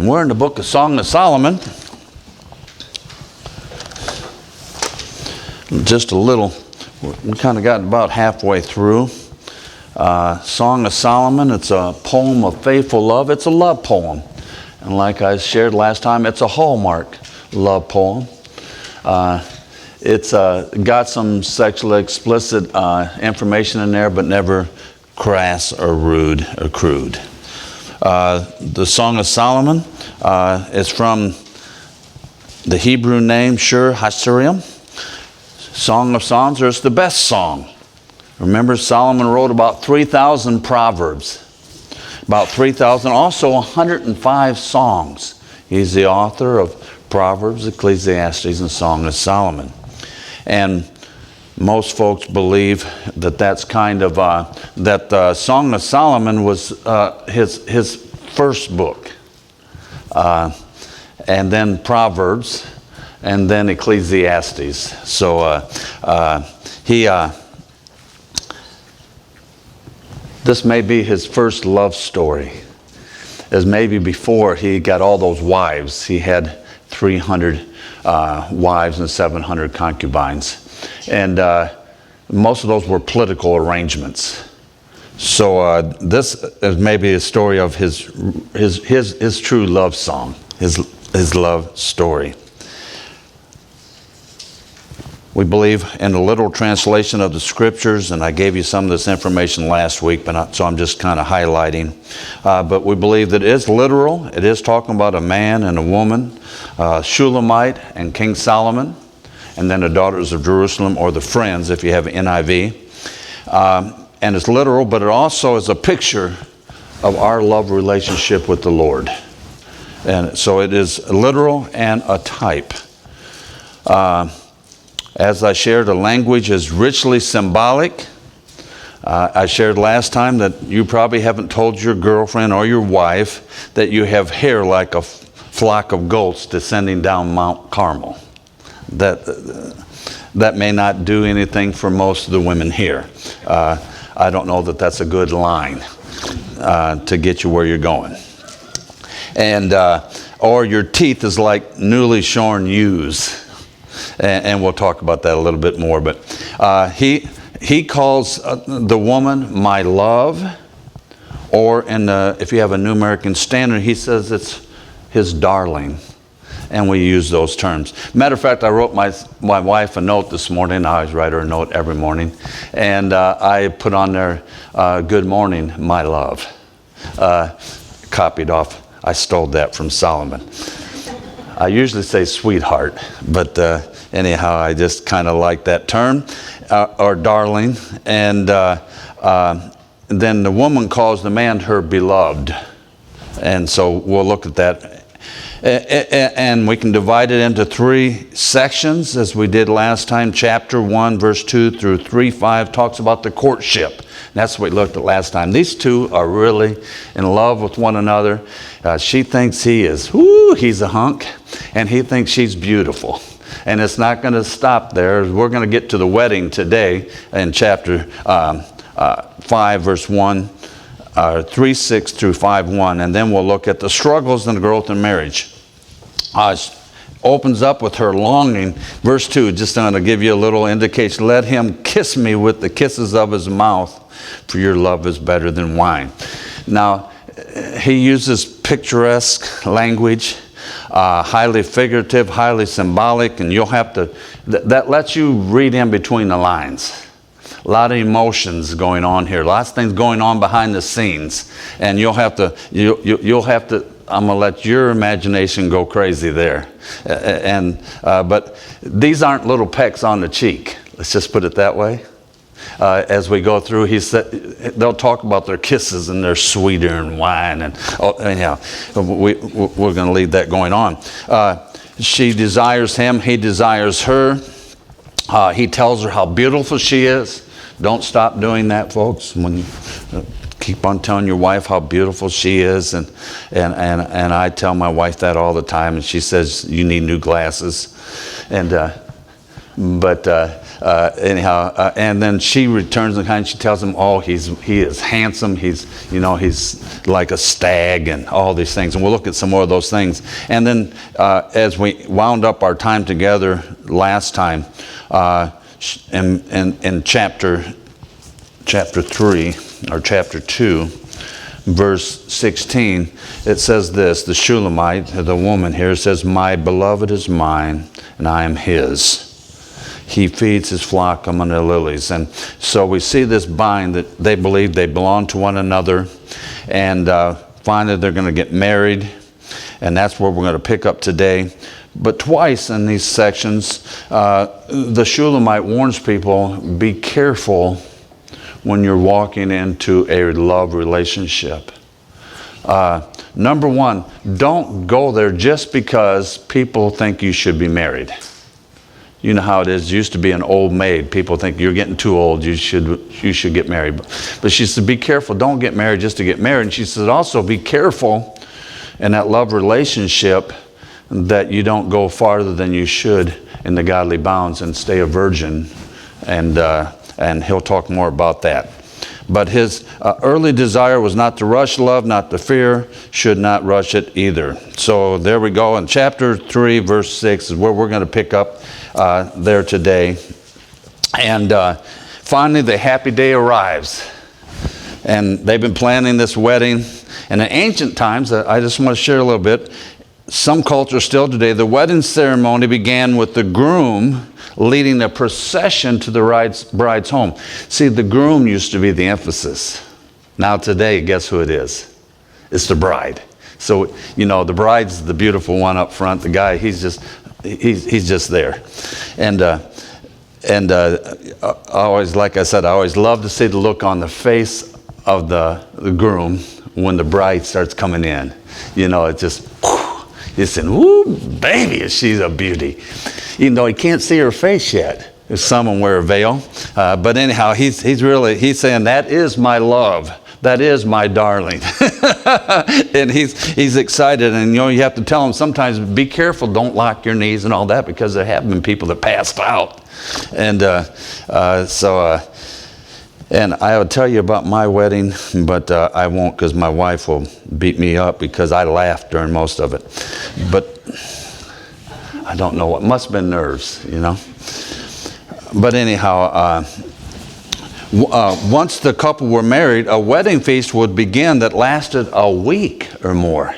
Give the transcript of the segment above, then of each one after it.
We're in the book of Song of Solomon. Just a little, we kind of got about halfway through. Song of Solomon, it's a poem of faithful love. It's a love poem. And like I shared last time, it's a Hallmark love poem. It's got some sexually explicit information in there, but never crass or rude or crude. The Song of Solomon is from the Hebrew name Shir Hasirim. Song of Songs, or it's the best song. Remember, Solomon wrote about 3,000 proverbs. About 3,000, also 105 songs. He's the author of Proverbs, Ecclesiastes, and Song of Solomon. And most folks believe that that's kind of, that Song of Solomon was his first book. And then Proverbs, and then Ecclesiastes. So this may be his first love story. As maybe before he got all those wives. He had 300 wives and 700 concubines. And most of those were political arrangements. So this is maybe a story of his true love song, his love story. We believe in the literal translation of the scriptures, and I gave you some of this information last week, so I'm just kind of highlighting. But we believe that it is literal. It is talking about a man and a woman, Shulamite and King Solomon, and then the daughters of Jerusalem, or the friends if you have NIV. And it's literal, but it also is a picture of our love relationship with the Lord. And so it is literal and a type. As I shared, the language is richly symbolic. I shared last time that you probably haven't told your girlfriend or your wife that you have hair like a flock of goats descending down Mount Carmel. That may not do anything for most of the women here. I don't know that that's a good line to get you where you're going. And or your teeth is like newly shorn ewes. And we'll talk about that a little bit more. But he calls the woman my love, or if you have a New American Standard, he says it's his darling. And we use those terms. Matter of fact, I wrote my wife a note this morning. I always write her a note every morning. And I put on there, good morning, my love. Copied off. I stole that from Solomon. I usually say sweetheart, but anyhow, I just kind of like that term, or darling. And then the woman calls the man her beloved. And so we'll look at that. And we can divide it into 3 sections, as we did last time. Chapter 1, verse 2 through 3:5 talks about the courtship. That's what we looked at last time. These two are really in love with one another. She thinks he's a hunk, and he thinks she's beautiful. And it's not going to stop there. We're going to get to the wedding today in chapter 5, verse 1, 3:6 through 5:1, and then we'll look at the struggles and the growth in marriage. Opens up with her longing. Verse 2, just going to give you a little indication. Let him kiss me with the kisses of his mouth, for your love is better than wine. Now, he uses picturesque language, highly figurative, highly symbolic, and you'll have to, that lets you read in between the lines. A lot of emotions going on here. Lots of things going on behind the scenes. And you'll have to, I'm going to let your imagination go crazy there. But these aren't little pecks on the cheek. Let's just put it that way. As we go through, he said they'll talk about their kisses and they're sweeter and wine. And anyhow, we're going to leave that going on. She desires him. He desires her. He tells her how beautiful she is. Don't stop doing that, folks. Keep on telling your wife how beautiful she is, and I tell my wife that all the time, and she says you need new glasses. And But anyhow, and then she returns and she tells him, oh, he is handsome. He's like a stag and all these things. And we'll look at some more of those things. And then as we wound up our time together last time, in chapter 3 or chapter 2, verse 16, it says this, the Shulamite, the woman here, says, my beloved is mine and I am his. He feeds his flock among the lilies. And so we see this bind that they believe they belong to one another. And finally they're going to get married. And that's where we're going to pick up today. But twice in these sections, the Shulamite warns people, be careful when you're walking into a love relationship. Number one, don't go there just because people think you should be married. You know how it is. It used to be an old maid. People think you're getting too old. You should get married. But she said, be careful. Don't get married just to get married. And she said, also be careful in that love relationship that you don't go farther than you should in the godly bounds and stay a virgin. And he'll talk more about that. But his early desire was not to rush love, not to fear, should not rush it either. So there we go. In chapter 3, verse 6 is where we're going to pick up there today. And finally, the happy day arrives. And they've been planning this wedding. And in ancient times, I just want to share a little bit, some cultures still today, the wedding ceremony began with the groom leading a procession to the bride's home. See, the groom used to be the emphasis. Now today, guess who it is? It's the bride. So, the bride's the beautiful one up front. The guy, he's just there. And I always, like I said, I always love to see the look on the face of the groom when the bride starts coming in. It just, you say, "Woo, baby, is she a beauty?" Even though he can't see her face yet. There's someone wear a veil. But anyhow, he's saying, that is my love. That is my darling. And he's excited. And you have to tell him sometimes, be careful, don't lock your knees and all that, because there have been people that passed out. And and I will tell you about my wedding, but I won't, because my wife will beat me up because I laughed during most of it. But I don't know what, must have been nerves, But anyhow, once the couple were married, a wedding feast would begin that lasted a week or more.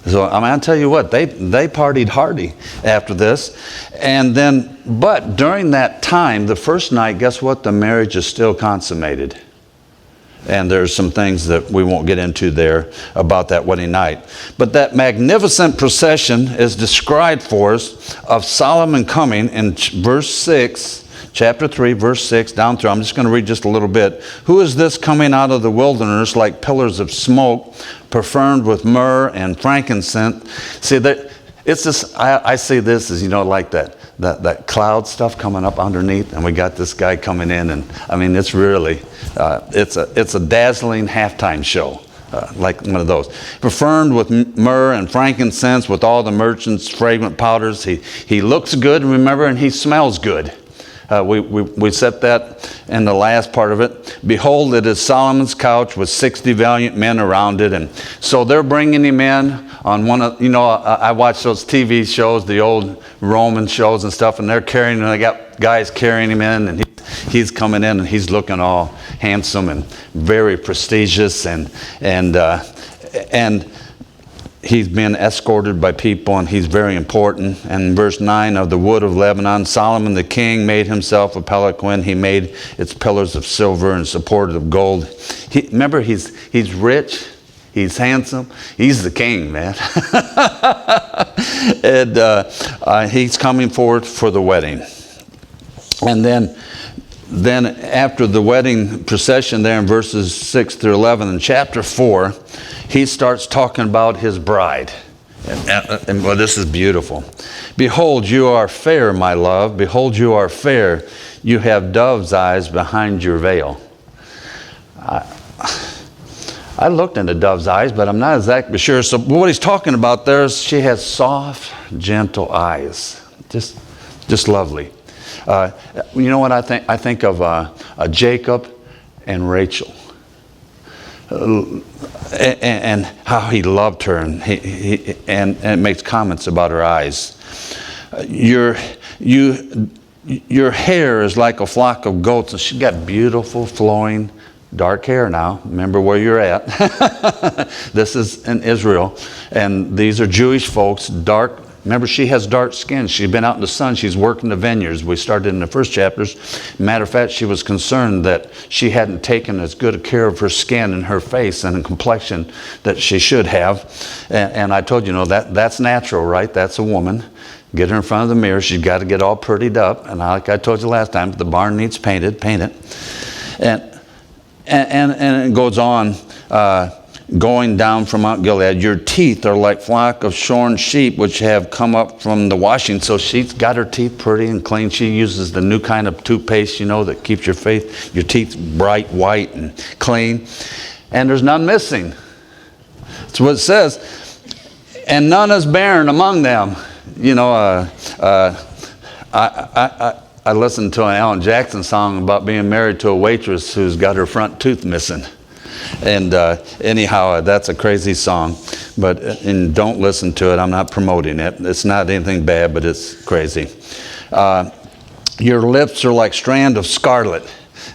So I'll tell you what, they partied hardy after this. But during that time, the first night, guess what? The marriage is still consummated. And there's some things that we won't get into there about that wedding night. But that magnificent procession is described for us of Solomon coming in verse 6, chapter 3, verse 6, down through. I'm just going to read just a little bit. Who is this coming out of the wilderness like pillars of smoke, perfumed with myrrh and frankincense? See, it's this. I see this as, like that cloud stuff coming up underneath, and we got this guy coming in, and it's really, it's a dazzling halftime show, like one of those. Perfumed with myrrh and frankincense, with all the merchants' fragrant powders. He looks good, remember, and he smells good. We set that in the last part of it. Behold, it is Solomon's couch with 60 valiant men around it. And so they're bringing him in on one of, I watch those TV shows, the old Roman shows and stuff, and they're carrying him. They got guys carrying him in, and he's coming in, and he's looking all handsome and very prestigious, and he's been escorted by people, and he's very important. And verse 9, of the wood of Lebanon, Solomon the king made himself a palanquin. He made its pillars of silver and supported of gold. Remember, he's rich, he's handsome, he's the king, man. And he's coming forth for the wedding. And then after the wedding procession there in verses 6 through 11 in chapter 4, he starts talking about his bride. And well, this is beautiful. Behold, you are fair, my love. Behold, you are fair. You have dove's eyes behind your veil. I looked into dove's eyes, but I'm not exactly sure. So what he's talking about there is she has soft, gentle eyes. Just lovely. You know what I think? I think of Jacob and Rachel. And how he loved her, and it makes comments about her eyes. Your hair is like a flock of goats, and she's got beautiful flowing dark hair now. Remember where you're at. This is in Israel, and these are Jewish folks, dark. Remember, she has dark skin. She's been out in the sun. She's worked in the vineyards. We started in the first chapters. Matter of fact, she was concerned that she hadn't taken as good a care of her skin and her face and complexion that she should have. And I told you, that's natural, right? That's a woman. Get her in front of the mirror. She's got to get all prettied up. And like I told you last time, if the barn needs painted, paint it. And it goes on. Going down from Mount Gilead, your teeth are like flock of shorn sheep which have come up from the washing. So she's got her teeth pretty and clean. She uses the new kind of toothpaste, that keeps your teeth bright, white, and clean. And there's none missing. That's what it says. And none is barren among them. I listened to an Alan Jackson song about being married to a waitress who's got her front tooth missing. And anyhow, that's a crazy song, and don't listen to it. I'm not promoting it. It's not anything bad, but it's crazy. Your lips are like strand of scarlet.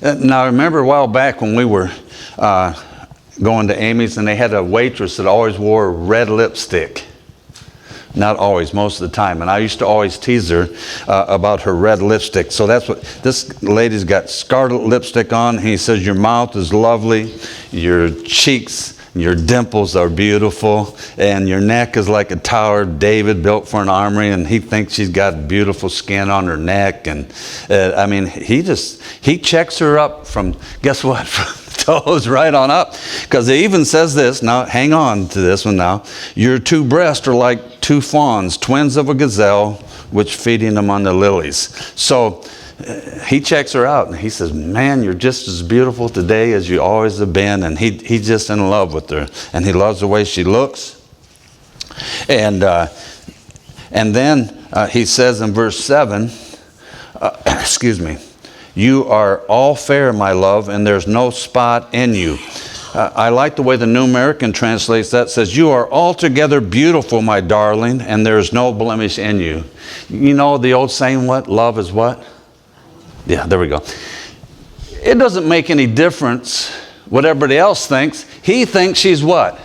Now, I remember a while back when we were going to Amy's, and they had a waitress that always wore red lipstick. Not always, most of the time. And I used to always tease her about her red lipstick. So that's what this lady's got, scarlet lipstick on. He says, your mouth is lovely, your cheeks, your dimples are beautiful, and your neck is like a tower David built for an armory, and he thinks she's got beautiful skin on her neck. And he checks her up from, guess what, from toes right on up. Because it even says this, now hang on to this one now, your two breasts are like two fawns, twins of a gazelle, which feeding among the lilies. So he checks her out, and he says, man, you're just as beautiful today as you always have been. And he's just in love with her, and he loves the way she looks. And then he says in verse 7, you are all fair, my love, and there's no spot in you. I like the way the New American translates that. It says, you are altogether beautiful, my darling, and there's no blemish in you. You know the old saying, what? Love is what? Yeah, there we go. It doesn't make any difference what everybody else thinks. He thinks she's what?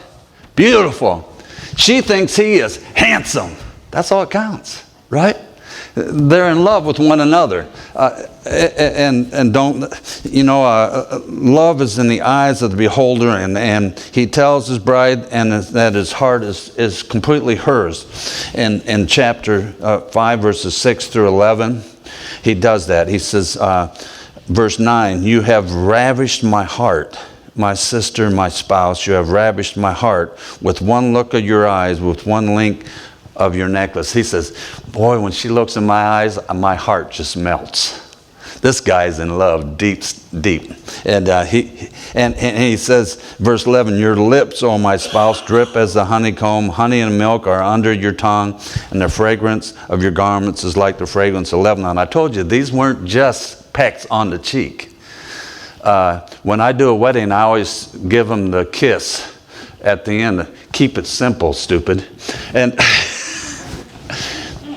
Beautiful. She thinks he is handsome. That's all it counts, right? They're in love with one another. Love is in the eyes of the beholder, and he tells his bride and that his heart is completely hers. In chapter 5, verses 6 through 11, he does that. He says, verse 9, you have ravished my heart, my sister, my spouse. You have ravished my heart with one look of your eyes, with one link of your necklace. He says, boy, when she looks in my eyes, my heart just melts. This guy's in love, deep. And he says, verse 11, your lips, O my spouse, drip as the honeycomb. Honey and milk are under your tongue, and the fragrance of your garments is like the fragrance of Lebanon. I told you, these weren't just pecks on the cheek. When I do a wedding, I always give them the kiss at the end. Keep it simple, stupid. And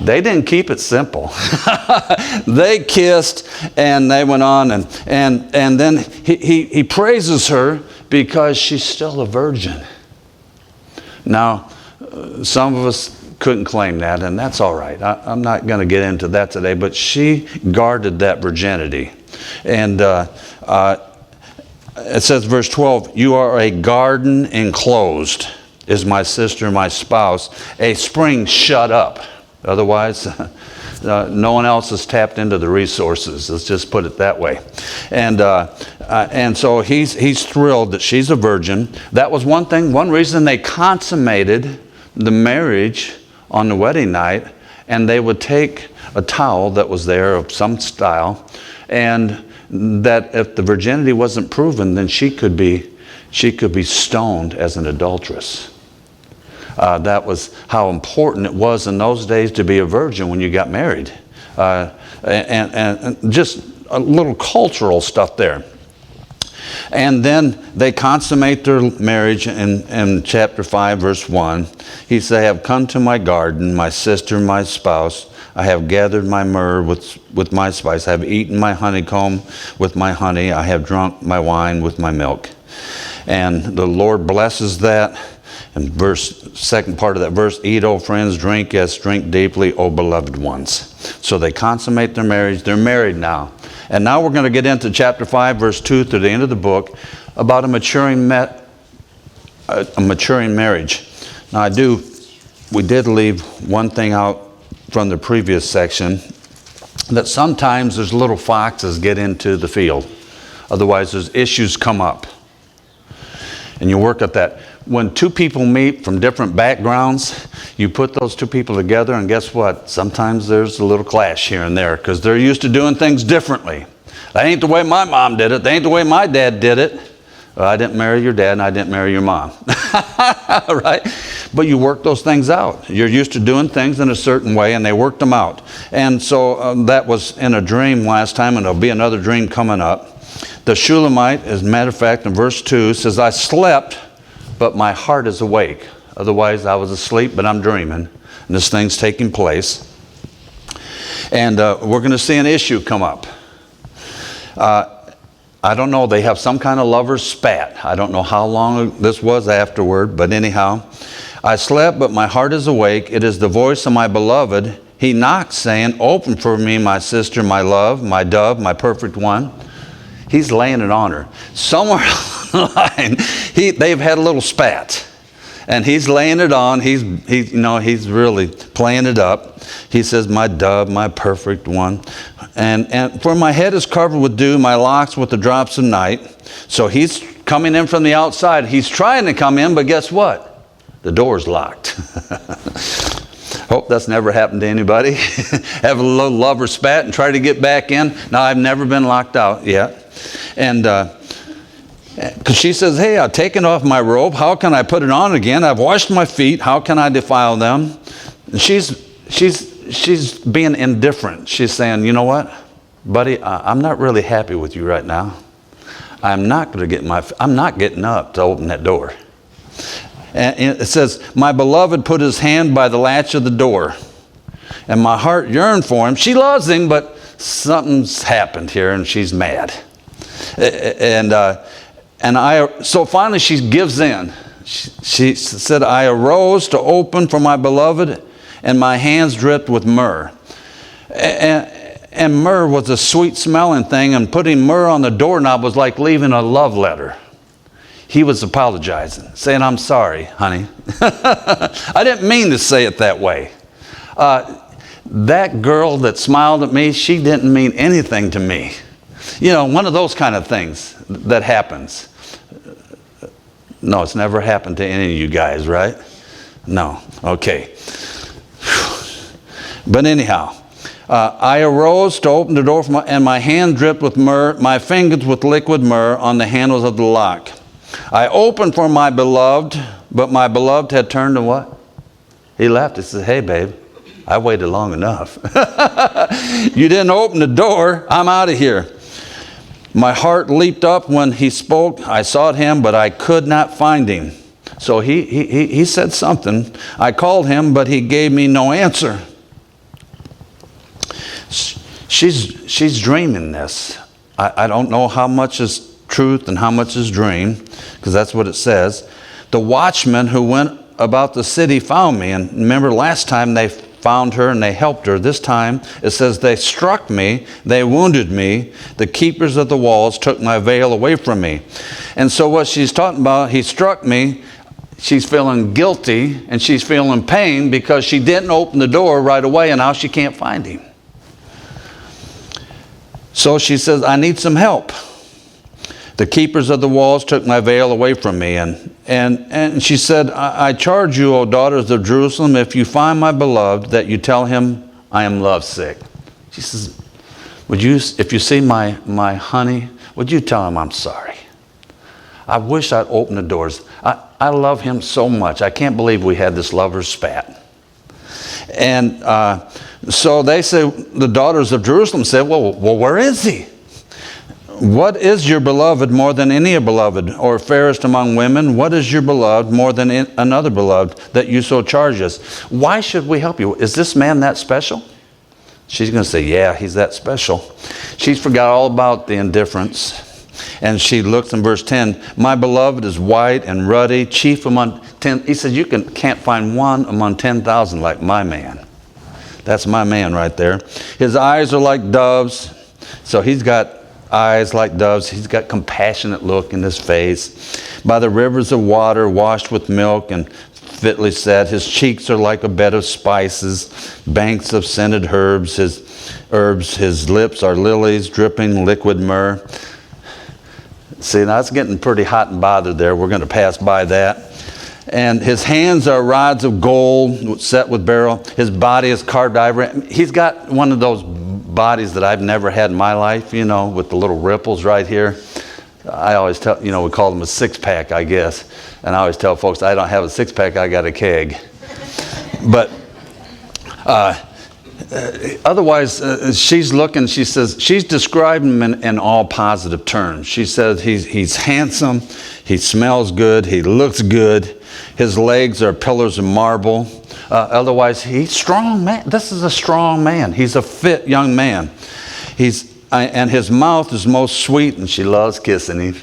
they didn't keep it simple. They kissed, and they went on, and then he praises her because she's still a virgin. Now, some of us couldn't claim that, and that's all right. I'm not going to get into that today, but she guarded that virginity. And it says, verse 12, you are a garden enclosed, is my sister, my spouse, a spring shut up. Otherwise, no one else has tapped into the resources. Let's just put it that way. And so he's thrilled that she's a virgin. That was one thing, one reason they consummated the marriage on the wedding night, and they would take a towel that was there of some style, and that if the virginity wasn't proven, then she could be stoned as an adulteress. That was how important it was in those days to be a virgin when you got married. and just a little cultural stuff there. And then they consummate their marriage in chapter 5, verse 1. He said, I have come to my garden, my sister, my spouse. I have gathered my myrrh with my spice. I have eaten my honeycomb with my honey. I have drunk my wine with my milk. And the Lord blesses that. And second part of that verse, eat, O friends, drink, yes, drink deeply, O beloved ones. So they consummate their marriage. They're married now. And now we're going to get into chapter 5, verse 2 through the end of the book about a maturing marriage. Now we did leave one thing out from the previous section, that sometimes there's little foxes get into the field. Otherwise, there's issues come up. And you work at that. When two people meet from different backgrounds, you put those two people together, and guess what? Sometimes there's a little clash here and there because they're used to doing things differently. That ain't the way my mom did it. That ain't the way my dad did it. Well, I didn't marry your dad, and I didn't marry your mom. Right? But you work those things out. You're used to doing things in a certain way, and they worked them out. And so that was in a dream last time, and there'll be another dream coming up. The Shulamite, as a matter of fact, in verse 2, says, I slept, but my heart is awake. Otherwise, I was asleep, but I'm dreaming. And this thing's taking place. And we're going to see an issue come up. I don't know. They have some kind of lover's spat. I don't know how long this was afterward, but anyhow. I slept, but my heart is awake. It is the voice of my beloved. He knocks, saying, open for me, my sister, my love, my dove, my perfect one. He's laying it on her. Somewhere along the line, they've had a little spat. And he's laying it on. He's really playing it up. He says, my dove, my perfect one. And for my head is covered with dew, my locks with the drops of night. So he's coming in from the outside. He's trying to come in, but guess what? The door's locked. Hope that's never happened to anybody. Have a little lover spat and try to get back in. No, I've never been locked out yet. And because she says, hey, I've taken off my robe. How can I put it on again? I've washed my feet. How can I defile them? And she's being indifferent. She's saying, you know what, buddy, I'm not really happy with you right now. I'm not getting up to open that door. And it says, my beloved put his hand by the latch of the door, and my heart yearned for him. She loves him, but something's happened here, and she's mad. So finally she gives in. She said, I arose to open for my beloved, and my hands dripped with myrrh. And myrrh was a sweet smelling thing, and putting myrrh on the doorknob was like leaving a love letter. He was apologizing, saying, I'm sorry, honey. I didn't mean to say it that way. That girl that smiled at me, she didn't mean anything to me. You know, one of those kind of things that happens. No, it's never happened to any of you guys, right? No. Okay. But anyhow, I arose to open the door, and my hand dripped with myrrh, my fingers with liquid myrrh on the handles of the lock. I opened for my beloved, but my beloved had turned to what? He left. He said, hey, babe, I waited long enough. You didn't open the door. I'm out of here. My heart leaped up when he spoke. I sought him, but I could not find him. So he said something. I called him, but he gave me no answer. She's dreaming this. I don't know how much is truth and how much is dream, because that's what it says. The watchmen who went about the city found me. And remember, last time they found her and they helped her. This time it says they struck me, they wounded me. The keepers of the walls took my veil away from me. And so what she's talking about, he struck me. She's feeling guilty and she's feeling pain because she didn't open the door right away, and now she can't find him. So she says, I need some help. The keepers of the walls took my veil away from me. And she said, I charge you, O daughters of Jerusalem, if you find my beloved, that you tell him I am lovesick. She says, if you see my honey, would you tell him I'm sorry? I wish I'd opened the doors. I love him so much. I can't believe we had this lover's spat. And so they say, the daughters of Jerusalem said, well, where is he? What is your beloved more than any beloved, or fairest among women? What is your beloved more than another beloved, that you so charge us? Why should we help you? Is this man that special? She's going to say, yeah, he's that special. She's forgot all about the indifference. And she looks in verse 10, my beloved is white and ruddy, chief among 10. He says, you can't find one among 10,000 like my man. That's my man right there. His eyes are like doves. So he's got eyes like doves. He's got compassionate look in his face. By the rivers of water washed with milk and fitly set. His cheeks are like a bed of spices, banks of scented herbs. His lips are lilies, dripping liquid myrrh. See, now it's getting pretty hot and bothered there. We're going to pass by that. And his hands are rods of gold set with beryl. His body is carved ivory. He's got one of those bodies that I've never had in my life, you know, with the little ripples right here. I always tell, you know, we call them a six-pack, I guess. And I always tell folks, I don't have a six-pack, I got a keg. But otherwise, she's looking, she says, she's describing him in all positive terms. She says he's handsome, he smells good, he looks good, his legs are pillars of marble. Otherwise, he's strong man. This is a strong man. He's a fit young man. And his mouth is most sweet, and she loves kissing him.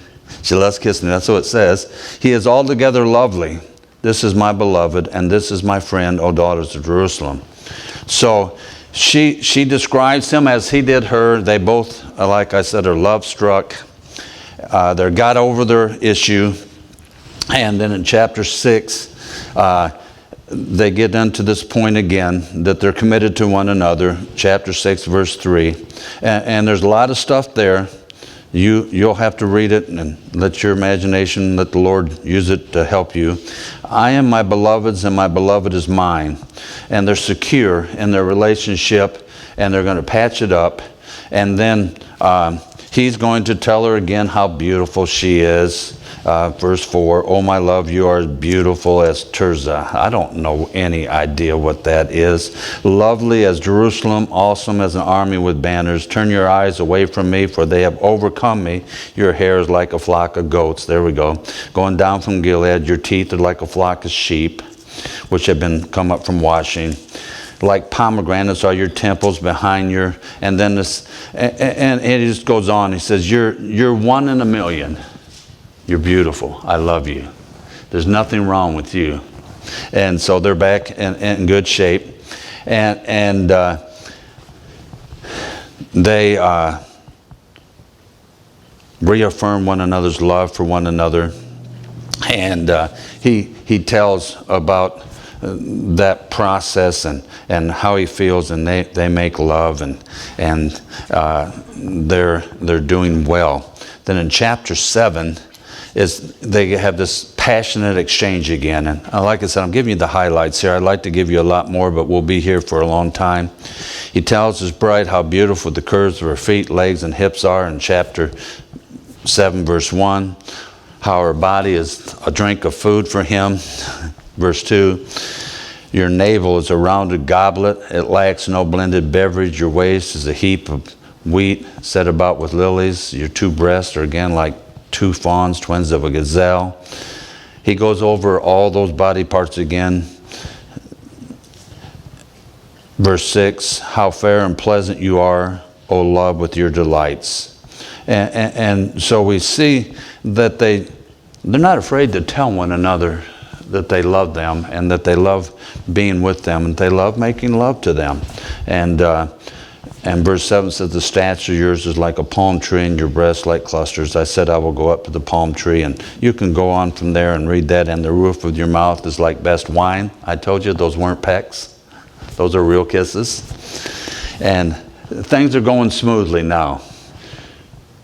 She loves kissing him. That's what it says. He is altogether lovely. This is my beloved, and this is my friend, O daughters of Jerusalem. So she describes him as he did her. They both, like I said, are love struck. They got over their issue. And then in chapter 6, they get into this point again, that they're committed to one another. Chapter 6, verse 3. And there's a lot of stuff there. You'll have to read it and let your imagination, let the Lord use it to help you. I am my beloved's and my beloved is mine. And they're secure in their relationship, and they're going to patch it up. And then he's going to tell her again how beautiful she is. Verse 4, oh my love, you are as beautiful as Tirzah. I don't know any idea what that is. Lovely as Jerusalem, awesome as an army with banners. Turn your eyes away from me, for they have overcome me. Your hair is like a flock of goats. There we go. Going down from Gilead, your teeth are like a flock of sheep, which have come up from washing. Like pomegranates are your temples behind your, and then this, and it just goes on. He says, you're one in a million. You're beautiful. I love you. There's nothing wrong with you. And so they're back in good shape. And they reaffirm one another's love for one another. And he tells about that process and how he feels, and they make love, and they're doing well. Then in chapter 7, they have this passionate exchange again. And like I said, I'm giving you the highlights here. I'd like to give you a lot more, but we'll be here for a long time. He tells his bride how beautiful the curves of her feet, legs, and hips are in chapter 7, verse 1. How her body is a drink of food for him. Verse 2. Your navel is a rounded goblet. It lacks no blended beverage. Your waist is a heap of wheat set about with lilies. Your two breasts are again like two fawns, twins of a gazelle. He goes over all those body parts again. Verse 6, how fair and pleasant you are, O love, with your delights. And so we see that they're not afraid to tell one another that they love them, and that they love being with them, and they love making love to them. And verse 7 says, the stature of yours is like a palm tree, and your breasts like clusters. I said, I will go up to the palm tree. And you can go on from there and read that. And the roof of your mouth is like best wine. I told you those weren't pecks. Those are real kisses. And things are going smoothly now.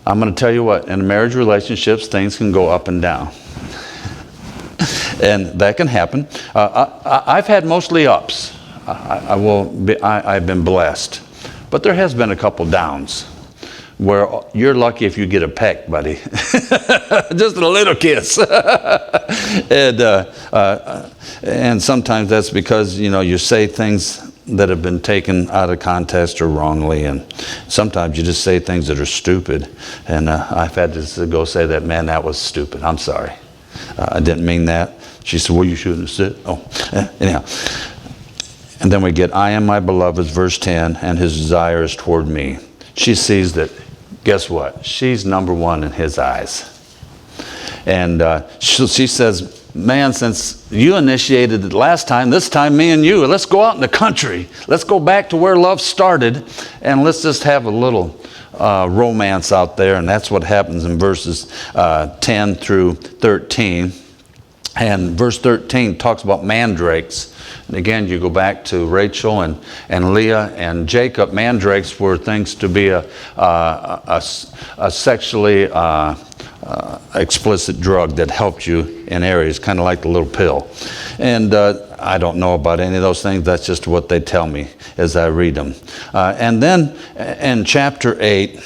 I'm going to tell you what, in marriage relationships, things can go up and down. And that can happen. I've had mostly ups. I've been blessed. But there has been a couple downs where you're lucky if you get a peck, buddy. Just a little kiss. And sometimes that's because, you say things that have been taken out of context or wrongly, and sometimes you just say things that are stupid, and I've had to go say that, man, that was stupid, I'm sorry, I didn't mean that. She said, well, you shouldn't have said, anyhow. And then we get, I am my beloved's, verse 10, and his desire is toward me. She sees that, guess what, she's number one in his eyes. And she says, man, since you initiated it last time, this time me and you, let's go out in the country. Let's go back to where love started, and let's just have a little romance out there. And that's what happens in verses 10 through 13. And verse 13 talks about mandrakes. And again, you go back to Rachel and Leah and Jacob. Mandrakes were things to be a sexually explicit drug that helped you in areas, kind of like the little pill. And I don't know about any of those things. That's just what they tell me as I read them. And then in chapter 8,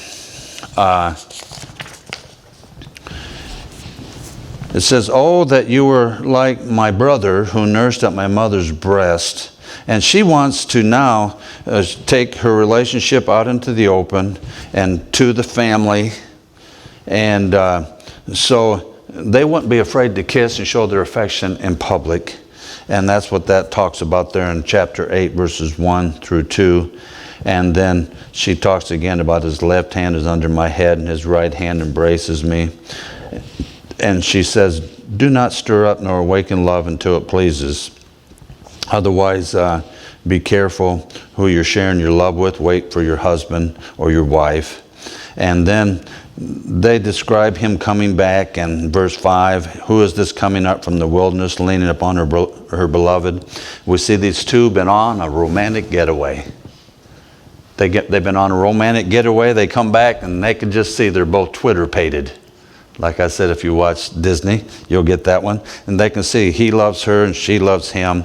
it says, oh, that you were like my brother who nursed at my mother's breast. And she wants to now take her relationship out into the open and to the family. And so they wouldn't be afraid to kiss and show their affection in public. And that's what that talks about there in chapter 8, verses 1 through 2. And then she talks again about his left hand is under my head and his right hand embraces me. And she says, do not stir up nor awaken love until it pleases. Otherwise, be careful who you're sharing your love with. Wait for your husband or your wife. And then they describe him coming back in verse 5. Who is this coming up from the wilderness, leaning upon her beloved? We see these two been on a romantic getaway. They've been on a romantic getaway. They come back and they can just see they're both Twitter-pated. Like I said, if you watch Disney, you'll get that one. And they can see he loves her and she loves him.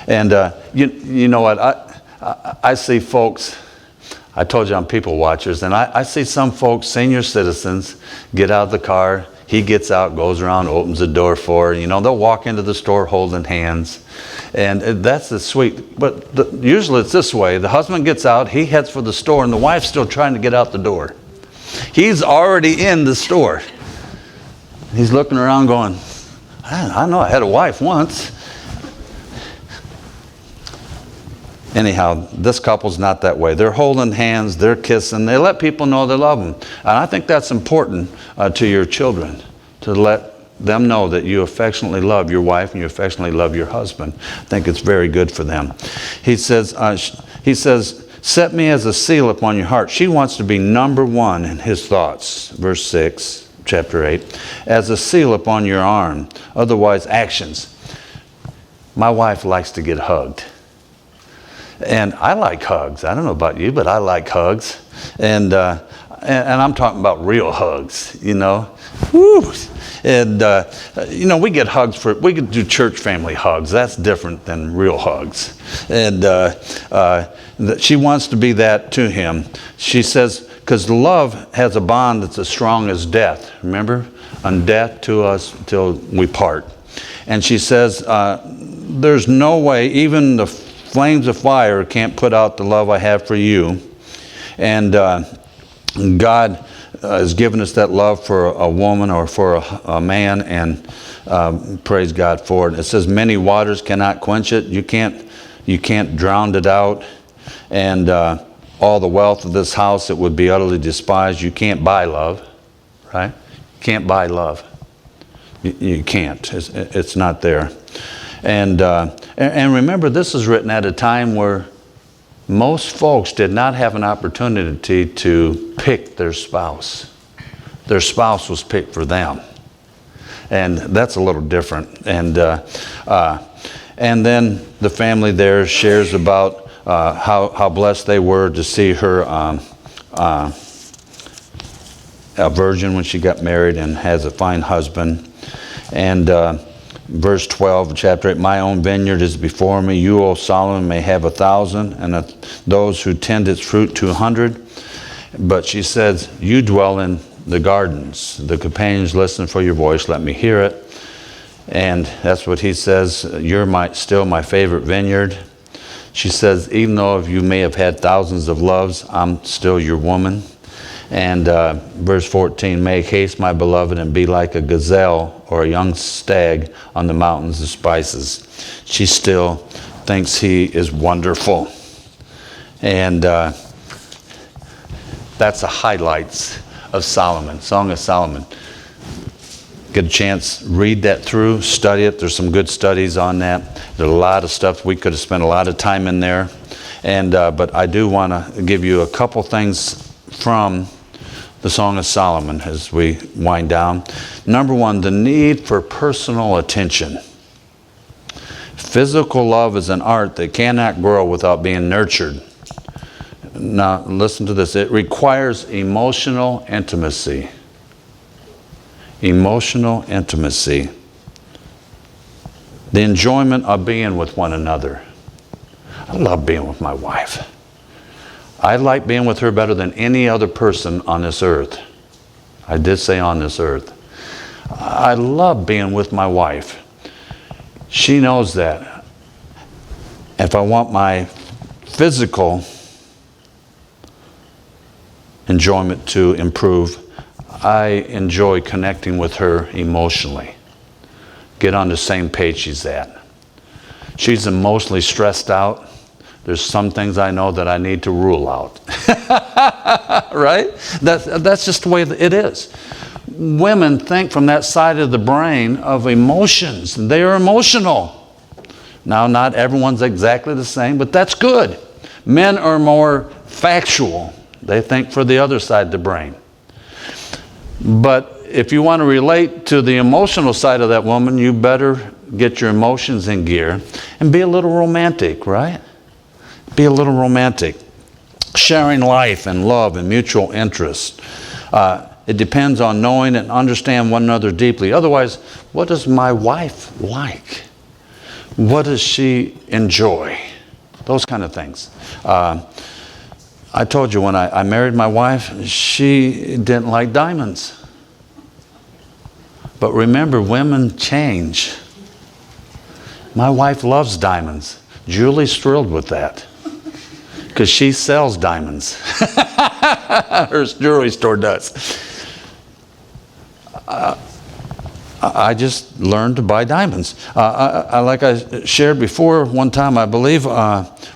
And you know what? I see folks, I told you I'm people watchers, and I see some folks, senior citizens, get out of the car. He gets out, goes around, opens the door for her. You know, they'll walk into the store holding hands. And that's the sweet. But usually it's this way. The husband gets out, he heads for the store, and the wife's still trying to get out the door. He's already in the store. He's looking around going, I know I had a wife once. Anyhow, this couple's not that way. They're holding hands, they're kissing, they let people know they love them. And I think that's important to your children, to let them know that you affectionately love your wife and you affectionately love your husband. I think it's very good for them. He says, set me as a seal upon your heart. She wants to be number one in his thoughts. Verse 6. Chapter 8, as a seal upon your arm, otherwise actions. My wife likes to get hugged. And I like hugs. I don't know about you, but I like hugs. And I'm talking about real hugs, you know. Woo! And, you know, we get hugs we could do church family hugs. That's different than real hugs. And she wants to be that to him. She says, because love has a bond that's as strong as death. Remember? On death to us till we part. And she says, there's no way, even the flames of fire can't put out the love I have for you. And God has given us that love for a woman or for a man, and praise God for it. It says many waters cannot quench it. You can't drown it out. And all the wealth of this house, it would be utterly despised. You can't buy love, right? You can't buy love. You can't. It's not there. And remember, this is written at a time where most folks did not have an opportunity to pick their spouse. Their spouse was picked for them. And that's a little different. And then the family there shares about how blessed they were to see her a virgin when she got married and has a fine husband. And verse 12 of chapter 8, my own vineyard is before me. You, O Solomon, may have 1,000, and those who tend its fruit 200. But she says, you dwell in the gardens. The companions listen for your voice. Let me hear it. And that's what he says. You're still my favorite vineyard. She says, even though you may have had thousands of loves, I'm still your woman. And verse 14, make haste, my beloved, and be like a gazelle or a young stag on the mountains of spices. She still thinks he is wonderful. And that's the highlights of Solomon, Song of Solomon. Get a chance, read that through, study it. There's some good studies on that. There's a lot of stuff. We could have spent a lot of time in there. And but I do want to give you a couple things from the Song of Solomon as we wind down. Number one, the need for personal attention. Physical love is an art that cannot grow without being nurtured. Now, listen to this. It requires emotional intimacy. Emotional intimacy. The enjoyment of being with one another. I love being with my wife. I like being with her better than any other person on this earth. I did say on this earth. I love being with my wife. She knows that. If I want my physical enjoyment to improve, I enjoy connecting with her emotionally. Get on the same page she's at. She's emotionally stressed out. There's some things I know that I need to rule out. Right? That's just the way it is. Women think from that side of the brain of emotions. They are emotional. Now, not everyone's exactly the same, but that's good. Men are more factual. They think for the other side of the brain. But if you want to relate to the emotional side of that woman, you better get your emotions in gear and be a little romantic, right? Be a little romantic. Sharing life and love and mutual interest. It depends on knowing and understand one another deeply. Otherwise, what does my wife like? What does she enjoy? Those kind of things. I told you when I married my wife, she didn't like diamonds. But remember, women change. My wife loves diamonds. Julie's thrilled with that because she sells diamonds. Her jewelry store does. I just learned to buy diamonds. Like I shared before, one time I believe,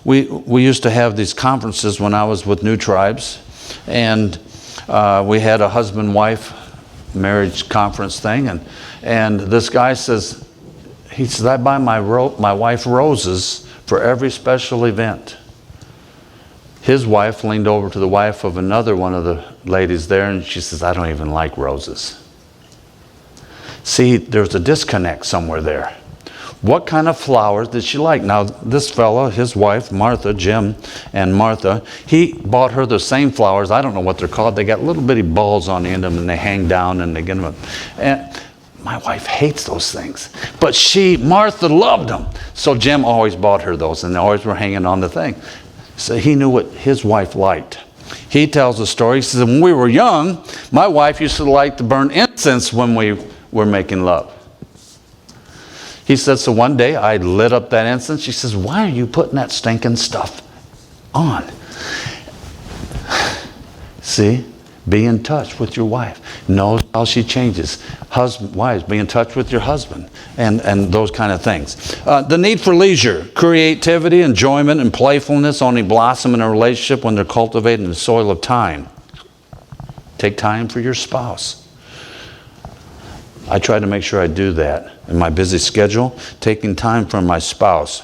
we used to have these conferences when I was with New Tribes, and we had a husband-wife marriage conference thing, and this guy says, I buy my wife roses for every special event. His wife leaned over to the wife of another one of the ladies there, and she says, I don't even like roses. See, there's a disconnect somewhere there. What kind of flowers did she like? Now, this fellow, his wife, Martha, Jim and Martha, he bought her the same flowers. I don't know what they're called. They got little bitty balls on the end of them, and they hang down, and they get them. And my wife hates those things. But Martha loved them. So Jim always bought her those, and they always were hanging on the thing. So he knew what his wife liked. He tells a story. He says, when we were young, my wife used to like to burn incense when we were making love. He said, so one day I lit up that incense. She says, why are you putting that stinking stuff on? See? Be in touch with your wife. Know how she changes. Wives, be in touch with your husband. And those kind of things. The need for leisure, creativity, enjoyment, and playfulness only blossom in a relationship when they're cultivated in the soil of time. Take time for your spouse. I try to make sure I do that in my busy schedule, taking time for my spouse.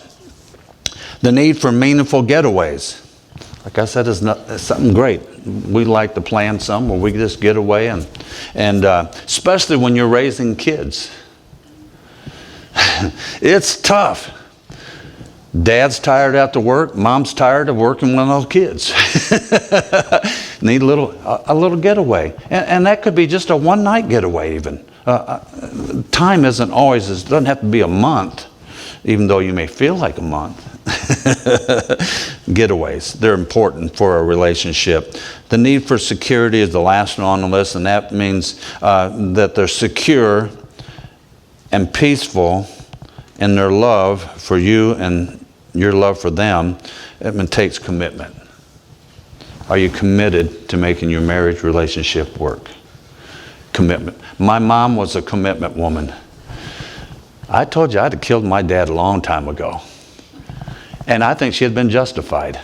The need for meaningful getaways. Like I said, it's something great. We like to plan some where we just get away, and especially when you're raising kids. It's tough. Dad's tired after work. Mom's tired of working with those kids. Need a little getaway, and that could be just a one-night getaway even. Time isn't always, it doesn't have to be a month, even though you may feel like a month. Getaways, they're important for a relationship. The need for security is the last one on the list, and that means that they're secure and peaceful in their love for you and your love for them, it takes commitment. Are you committed to making your marriage relationship work? Commitment. My mom was a commitment woman. I told you I'd have killed my dad a long time ago. And I think she had been justified.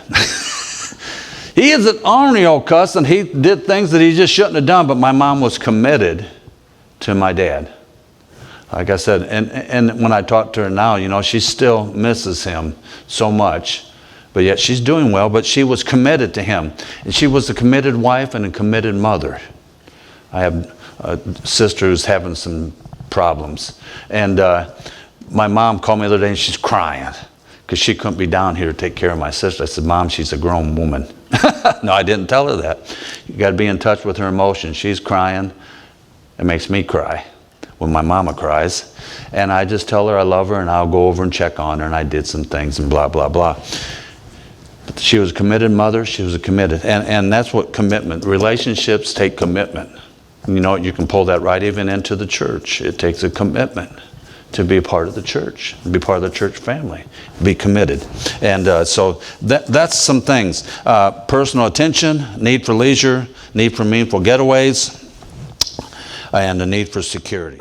He is an ornery old cuss, and he did things that he just shouldn't have done, but my mom was committed to my dad. Like I said, and when I talk to her now, you know, she still misses him so much, but yet she's doing well, but she was committed to him. And she was a committed wife and a committed mother. I have a sister who's having some problems. And my mom called me the other day and she's crying because she couldn't be down here to take care of my sister. I said, Mom, she's a grown woman. No, I didn't tell her that. You got to be in touch with her emotions. She's crying. It makes me cry when my mama cries. And I just tell her I love her and I'll go over and check on her, and I did some things and blah, blah, blah. But she was a committed mother. She was a committed. And that's what commitment. Relationships take commitment. You know, you can pull that right even into the church. It takes a commitment to be a part of the church, be part of the church family, be committed. And so that's some things. Personal attention, need for leisure, need for meaningful getaways, and a need for security.